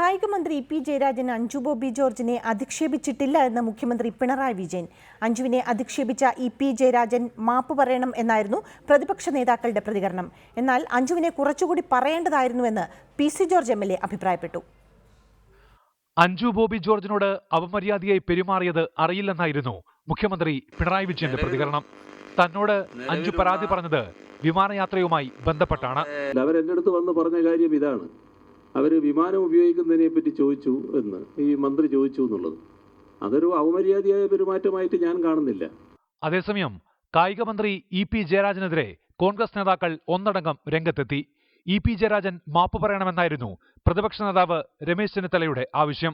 കായിക മന്ത്രി പി ജയരാജൻ അഞ്ജു ബോബി ജോർജിനെ അധിക്ഷേപിച്ചിട്ടില്ല എന്ന് മുഖ്യമന്ത്രി പിണറായി വിജയൻ. അഞ്ജുവിനെ അധിക്ഷേപിച്ച പി ജയരാജൻ മാപ്പ് പറയണം എന്നായിരുന്നു പ്രതിപക്ഷ നേതാക്കളുടെ പ്രതികരണം. എന്നാൽ അഞ്ജുവിനെ കുറച്ചുകൂടി പറയേണ്ടതായിരുന്നുവെന്ന് പി.സി. ജോർജ് എം.എൽ.എ അഭിപ്രായപ്പെട്ടു. അഞ്ജു ബോബി ജോർജിനോട് അപമര്യാദയായി പെരുമാറിയത് അറിയില്ലെന്നായിരുന്നു മുഖ്യമന്ത്രി പിണറായി വിജയന്റെ പ്രതികരണം. തന്നോട് അഞ്ജു പരാതി പറഞ്ഞത് വിമാനയാത്രയുമായി ബന്ധപ്പെട്ടാണ്. അവരെന്റെ അടുത്ത് വന്ന് പറഞ്ഞ കാര്യം ഇതാണ്. അവര് വിമാനം ഉപയോഗിക്കുന്നതിനെ പറ്റി ചോദിച്ചു എന്ന് ഈ മന്ത്രി ചോദിച്ചു എന്നുള്ളത് അതൊരു അപമര്യാദയായ പെരുമാറ്റമായിട്ട് ഞാൻ കാണുന്നില്ല. അതേസമയം കായിക മന്ത്രി പി ജയരാജനെതിരെ കോൺഗ്രസ് നേതാക്കൾ ഒന്നടങ്കം രംഗത്തെത്തി. പി ജയരാജൻ മാപ്പ് പറയണമെന്നായിരുന്നു പ്രതിപക്ഷ നേതാവ് രമേശ് ചെന്നിത്തലയുടെ ആവശ്യം.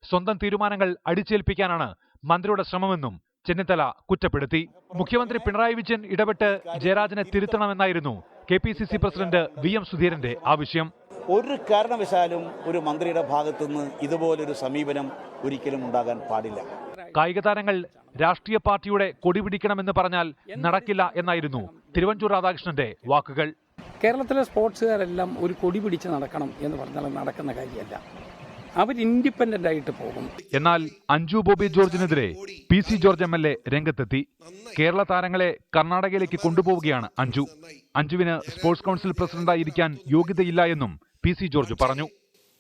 സ്വന്തം തീരുമാനങ്ങൾ അടിച്ചേൽപ്പിക്കാനാണ് മന്ത്രിയുടെ ശ്രമമെന്നും ചെന്നിത്തല കുറ്റപ്പെടുത്തി. മുഖ്യമന്ത്രി പിണറായി വിജയൻ ഇടപെട്ട് ജയരാജനെ തിരുത്തണമെന്നായിരുന്നു KPCC പ്രസിഡന്റ് VM സുധീരന്റെ ആവശ്യം. ഒരു കാരണവശാലും ഒരു മന്ത്രിയുടെ ഭാഗത്തുനിന്ന് ഇതുപോലൊരു സമീപനം ഒരിക്കലും ഉണ്ടാകാൻ പാടില്ല. കായിക താരങ്ങൾ രാഷ്ട്രീയ പാർട്ടിയുടെ കൊടി പിടിക്കണമെന്ന് പറഞ്ഞാൽ നടക്കില്ല എന്നായിരുന്നു തിരുവഞ്ചൂർ രാധാകൃഷ്ണന്റെ വാക്കുകൾ. കേരളത്തിലെ സ്പോർട്സുകാരെല്ലാം ഒരു കൊടി പിടിച്ച് നടക്കണം എന്ന് പറഞ്ഞാൽ നടക്കുന്ന കാര്യമല്ല. അവർ ഇൻഡിപെൻഡന്റ് ആയിട്ട് പോകും. എന്നാൽ Anju Bobby ജോർജിനെതിരെ P.C. George M.L.A രംഗത്തെത്തി. കേരള താരങ്ങളെ കർണാടകയിലേക്ക് കൊണ്ടുപോവുകയാണ് അഞ്ജു. അഞ്ജുവിന് സ്പോർട്സ് കൗൺസിൽ പ്രസിഡന്റായിരിക്കാൻ യോഗ്യതയില്ല എന്നും P.C. ജോർജ് പറഞ്ഞു.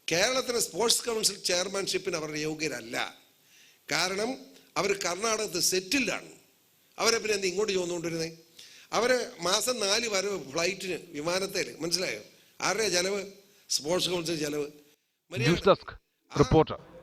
കേരളത്തിലെ സ്പോർട്സ് കൗൺസിൽ ചെയർമാൻഷിപ്പിന് അവർ യോഗ്യരല്ല. കാരണം അവർ കർണാടകത്തിൽ സെറ്റിൽഡാണ്. അവരെ പിന്നെ എന്ത് ഇങ്ങോട്ട് ചോദിച്ചുകൊണ്ടിരുന്നേ? അവരെ മാസം 4 വരവ് ഫ്ലൈറ്റിന് വിമാനത്തിൽ, മനസ്സിലായോ? ആരുടെ ചെലവ്? സ്പോർട്സ് കൗൺസിൽ ചെലവ്. News desk reporter.